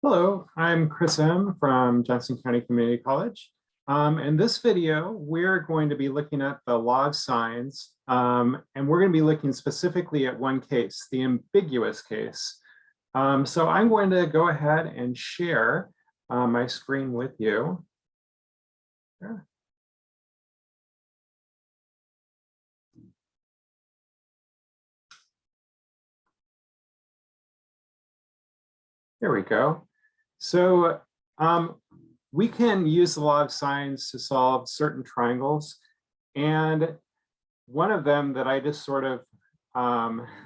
Hello, I'm Chris M. from Johnson County Community College. In this video, we're going to be looking at the law of signs, and we're going to be looking specifically at one case, the ambiguous case. So I'm going to go ahead and share my screen with you. There. There we go. So we can use the law of signs to solve certain triangles. And one of them that I just sort of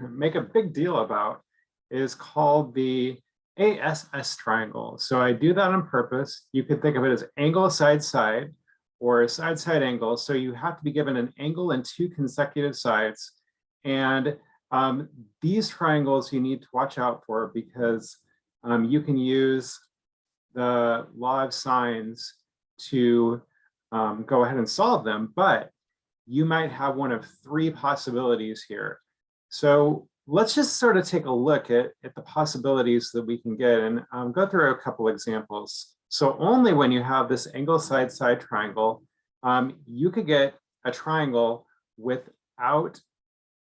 make a big deal about is called the ASS triangle. So I do that on purpose. You could think of it as angle side side or side side angle. So you have to be given an angle and two consecutive sides. And these triangles you need to watch out for because you can use the law of signs to go ahead and solve them, but you might have one of three possibilities here. So let's just sort of take a look at the possibilities that we can get and go through a couple examples. So only when you have this angle side side triangle, you could get a triangle without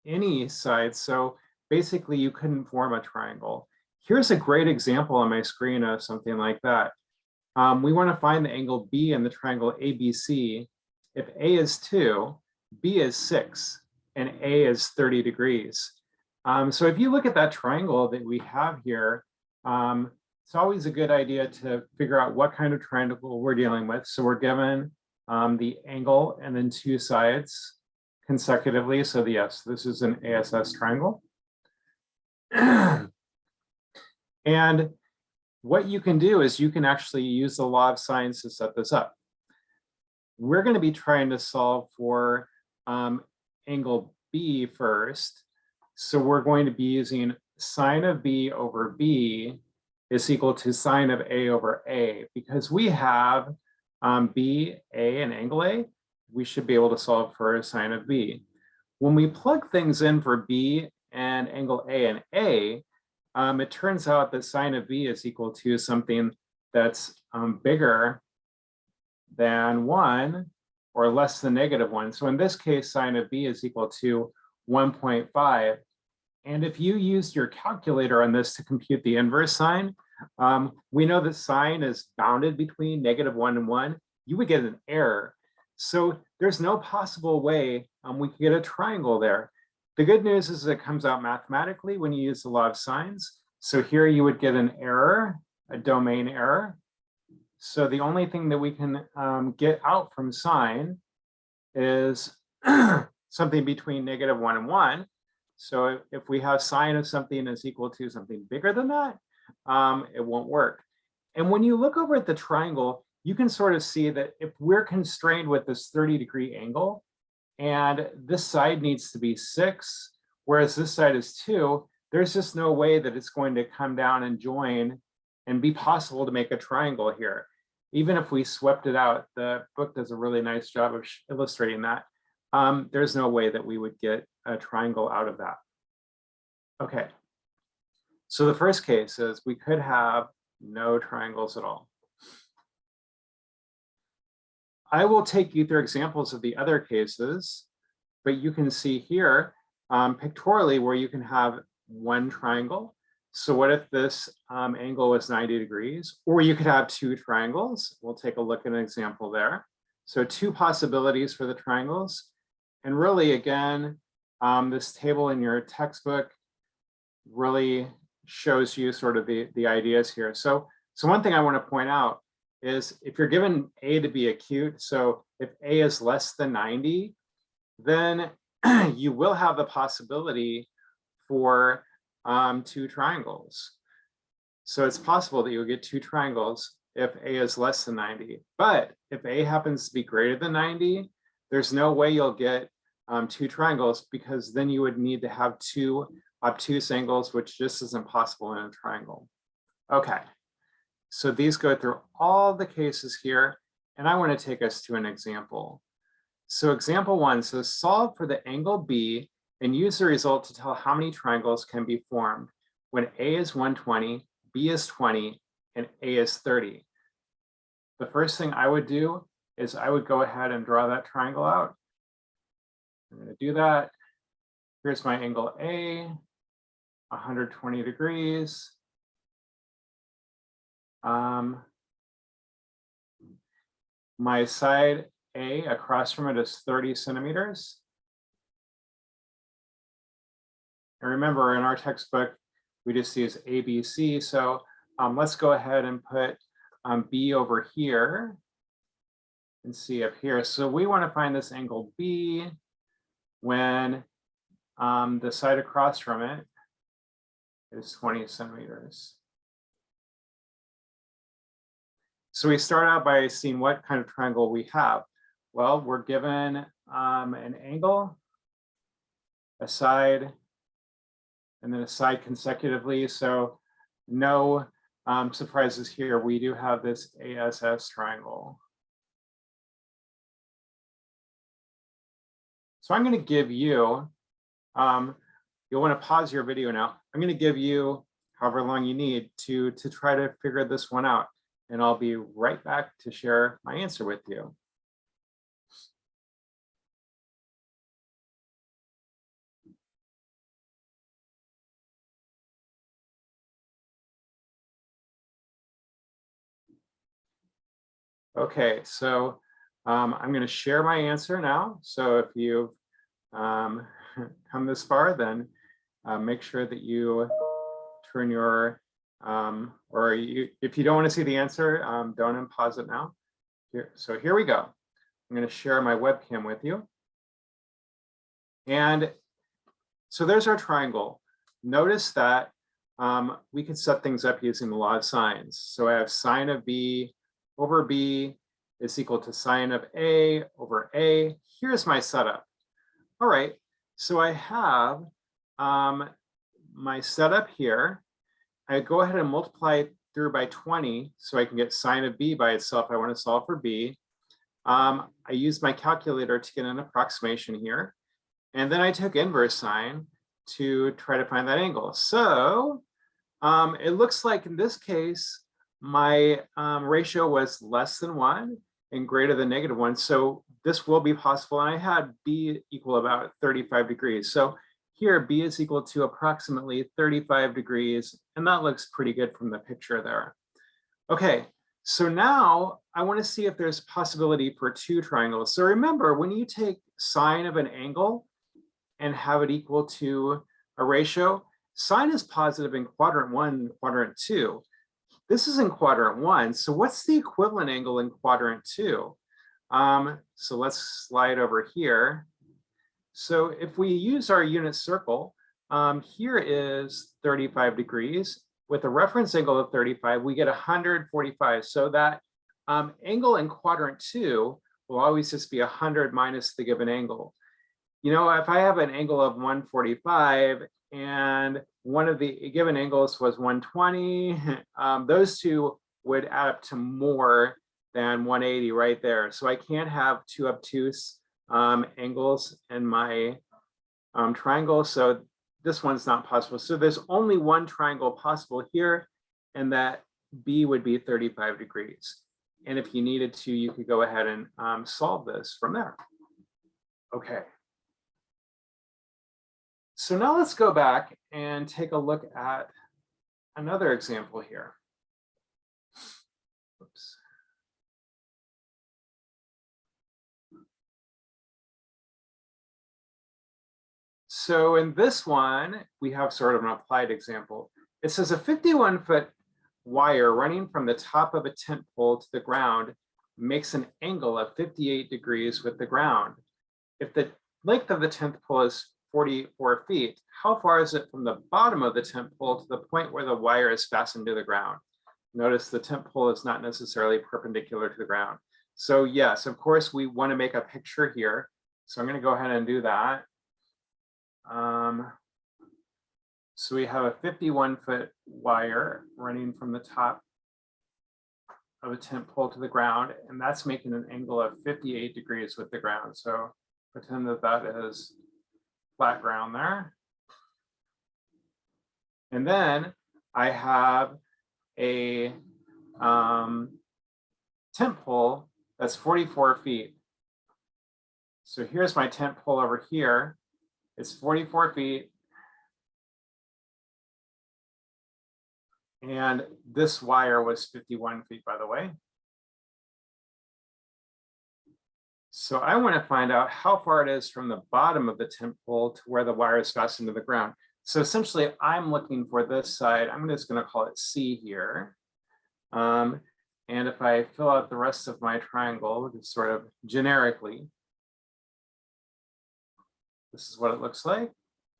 any sides. So basically you couldn't form a triangle. Here's a great example on my screen of something like that. We want to find the angle B in the triangle ABC. If A is 2, B is 6, and A is 30 degrees. So if you look at that triangle that we have here, it's always a good idea to figure out what kind of triangle we're dealing with. So we're given the angle and then two sides consecutively. So yes, this is an ASS triangle. And what you can do is you can actually use the law of signs to set this up. We're going to be trying to solve for angle B first. So we're going to be using sine of B over B is equal to sine of A over A. Because we have B, A, and angle A, we should be able to solve for sine of B. When we plug things in for B and angle A and A, it turns out that sine of B is equal to something that's bigger than 1 or less than -1. So in this case, sine of B is equal to 1.5. And if you used your calculator on this to compute the inverse sine, we know that sine is bounded between -1 and 1. You would get an error. So there's no possible way we could get a triangle there. The good news is it comes out mathematically when you use the law of signs. So here you would get an error, a domain error. So the only thing that we can get out from sine is something between -1 and 1. So if we have sine of something is equal to something bigger than that, it won't work. And when you look over at the triangle, you can sort of see that if we're constrained with this 30-degree angle, and this side needs to be 6, whereas this side is 2, there's just no way that it's going to come down and join and be possible to make a triangle here. Even if we swept it out, the book does a really nice job of illustrating that. There's no way that we would get a triangle out of that. Okay, so the first case is we could have no triangles at all. I will take you through examples of the other cases, but you can see here pictorially where you can have one triangle. So what if this angle was 90 degrees? Or you could have two triangles. We'll take a look at an example there. So two possibilities for the triangles. And really, again, this table in your textbook really shows you sort of the ideas here. So one thing I want to point out is if you're given A to be acute, so if A is less than 90, then you will have the possibility for two triangles. So it's possible that you'll get two triangles if A is less than 90. But if A happens to be greater than 90, there's no way you'll get two triangles because then you would need to have two obtuse angles, which just isn't possible in a triangle. Okay. So these go through all the cases here, and I want to take us to an example. So example 1 says solve for the angle B and use the result to tell how many triangles can be formed when A is 120, B is 20, and A is 30. The first thing I would do is I would go ahead and draw that triangle out. I'm going to do that. Here's my angle A, 120 degrees. My side A across from it is 30 centimeters. And remember, in our textbook, we just use ABC. So let's go ahead and put B over here and C up here. So we want to find this angle B when the side across from it is 20 centimeters. So we start out by seeing what kind of triangle we have. Well, we're given an angle, a side, and then a side consecutively. So no surprises here. We do have this ASS triangle. So I'm going to give you, you'll want to pause your video now. I'm going to give you however long you need to try to figure this one out. And I'll be right back to share my answer with you. Okay, so I'm going to share my answer now. So if you've come this far, then make sure that you turn your, if you don't want to see the answer, don't unpause it now. So here we go. I'm going to share my webcam with you. And so there's our triangle. Notice that we can set things up using the law of sines. So I have sine of B over B is equal to sine of A over A. Here's my setup. All right, so I have my setup here. I go ahead and multiply through by 20 so I can get sine of B by itself. I want to solve for B. I use my calculator to get an approximation here. And then I took inverse sine to try to find that angle. So it looks like in this case, my ratio was less than 1 and greater than -1. So this will be possible. And I had B equal about 35 degrees. So here B is equal to approximately 35 degrees. And that looks pretty good from the picture there. Okay, so now I want to see if there's possibility for two triangles. So remember, when you take sine of an angle and have it equal to a ratio, sine is positive in quadrant 1 and quadrant 2. This is in quadrant 1. So what's the equivalent angle in quadrant 2? So let's slide over here. So if we use our unit circle, here is 35 degrees. With a reference angle of 35, we get 145. So that angle in quadrant 2 will always just be 100 minus the given angle. You know, if I have an angle of 145 and one of the given angles was 120, those two would add up to more than 180 right there. So I can't have two obtuse angles in my triangle. So this one's not possible. So there's only one triangle possible here, and that B would be 35 degrees. And if you needed to, you could go ahead and solve this from there. Okay. So now let's go back and take a look at another example here. Oops. So in this one, we have sort of an applied example. It says a 51-foot wire running from the top of a tent pole to the ground makes an angle of 58 degrees with the ground. If the length of the tent pole is 44 feet, how far is it from the bottom of the tent pole to the point where the wire is fastened to the ground? Notice the tent pole is not necessarily perpendicular to the ground. So yes, of course, we want to make a picture here. So I'm going to go ahead and do that. So we have a 51-foot wire running from the top of a tent pole to the ground, and that's making an angle of 58 degrees with the ground. So pretend that that is flat ground there. And then I have a tent pole that's 44 feet. So here's my tent pole over here. It's 44 feet. And this wire was 51 feet, by the way. So I want to find out how far it is from the bottom of the tent pole to where the wire is fastened to the ground. So essentially, I'm looking for this side. I'm just going to call it C here. And if I fill out the rest of my triangle, just sort of generically, this is what it looks like.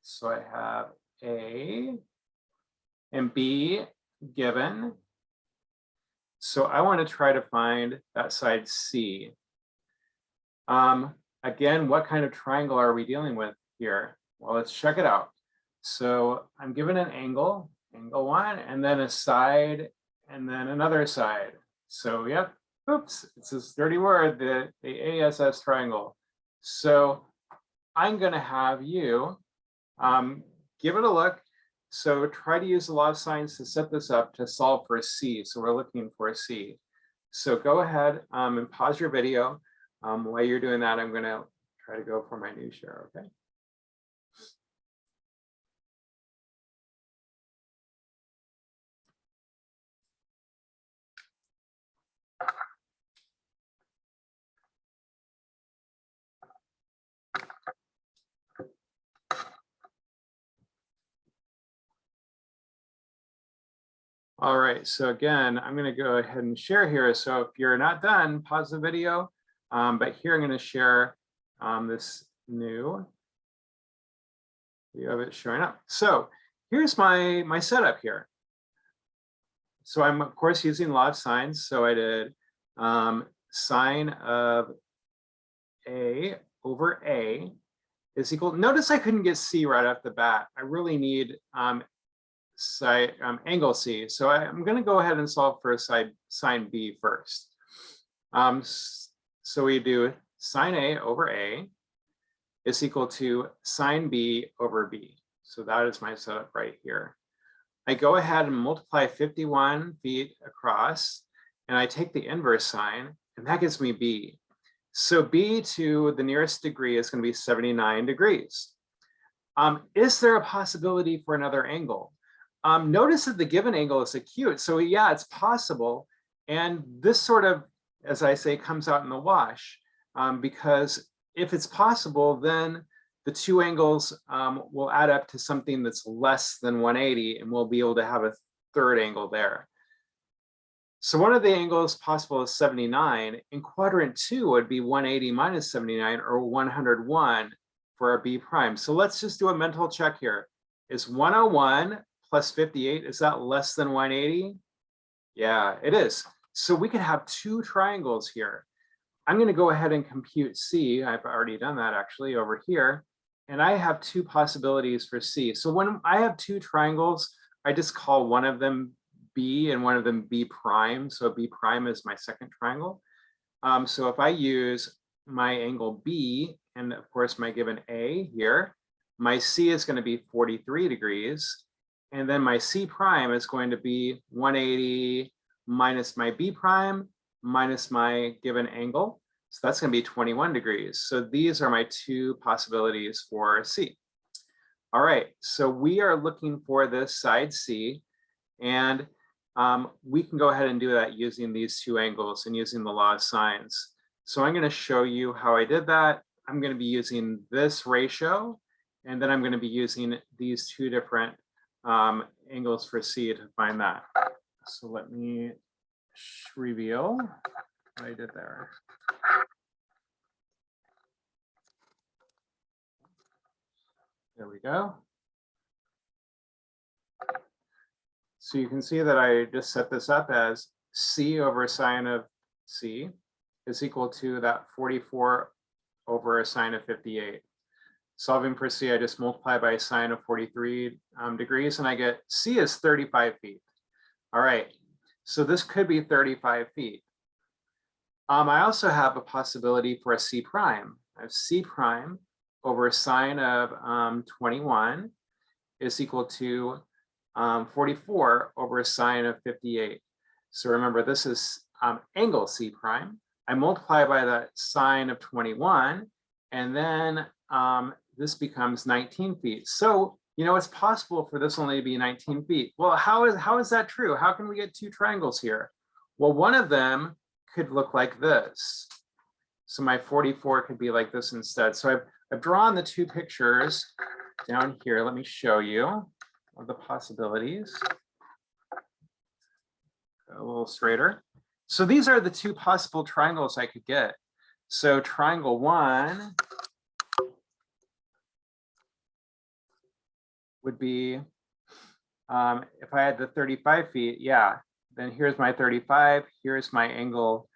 So I have A and B given. So I want to try to find that side C. Again, what kind of triangle are we dealing with here? Well, let's check it out. So I'm given an angle, angle 1, and then a side, and then another side. So yep, oops, it's this dirty word, the ASS triangle. So I'm going to have you give it a look. So try to use the law of sines to set this up to solve for a C. So we're looking for a C. So go ahead and pause your video. While you're doing that, I'm going to try to go for my new share, okay? All right, so again, I'm going to go ahead and share here. So if you're not done, pause the video. But here I'm going to share this new video of it showing up. So here's my setup here. So I'm of course using law of sines. So I did sine of A over A is equal. Notice I couldn't get C right off the bat. I really need angle C. So I'm going to go ahead and solve for sine B first. So we do sine A over A is equal to sine B over B. So that is my setup right here. I go ahead and multiply 51 feet across, and I take the inverse sign, and that gives me B. So B to the nearest degree is going to be 79 degrees. Is there a possibility for another angle? Notice that the given angle is acute. So yeah, it's possible. And this sort of, as I say, comes out in the wash, because if it's possible, then the two angles will add up to something that's less than 180, and we'll be able to have a third angle there. So one of the angles possible is 79. In quadrant 2 would be 180 minus 79, or 101 for our B prime. So let's just do a mental check here. Is 101 plus 58, is that less than 180? Yeah, it is. So we could have two triangles here. I'm going to go ahead and compute C. I've already done that actually over here. And I have two possibilities for C. So when I have two triangles, I just call one of them B and one of them B prime. So B prime is my second triangle. So if I use my angle B, and of course my given A here, my C is going to be 43 degrees. And then my C prime is going to be 180 minus my B prime minus my given angle. So that's going to be 21 degrees. So these are my two possibilities for C. All right, so we are looking for this side C, and we can go ahead and do that using these two angles and using the law of sines. So I'm going to show you how I did that. I'm going to be using this ratio, and then I'm going to be using these two different angles for C to find that. So let me reveal what I did there. There we go. So you can see that I just set this up as C over sine of C is equal to that 44 over sine of 58. Solving for C, I just multiply by sine of 43 degrees, and I get C is 35 feet. All right, so this could be 35 feet. I also have a possibility for a C prime. I have C prime over sine of 21 is equal to 44 over sine of 58. So remember, this is angle C prime. I multiply by the sine of 21, and then this becomes 19 feet. So, you know, it's possible for this only to be 19 feet. Well, how is that true? How can we get two triangles here? Well, one of them could look like this. So my 44 could be like this instead. So I've drawn the two pictures down here. Let me show you of the possibilities. A little straighter. So these are the two possible triangles I could get. So triangle 1 would be, if I had the 35 feet, yeah, then here's my 35, here's my angle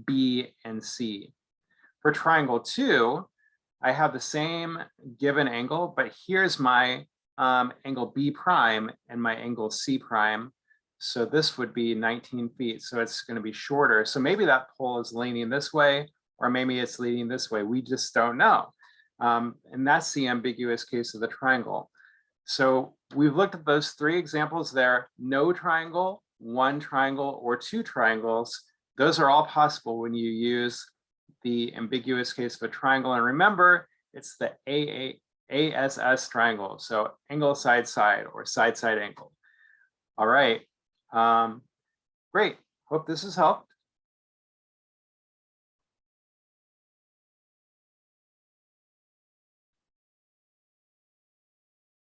B and C. For triangle 2, I have the same given angle, but here's my angle B prime and my angle C prime. So this would be 19 feet, so it's going to be shorter. So maybe that pole is leaning this way, or maybe it's leaning this way. We just don't know. And that's the ambiguous case of the triangle. So we've looked at those three examples there: no triangle, one triangle, or two triangles. Those are all possible when you use the ambiguous case of a triangle. And remember, it's the ASS triangle. So angle side side or side side angle. All right. Great. Hope this has helped.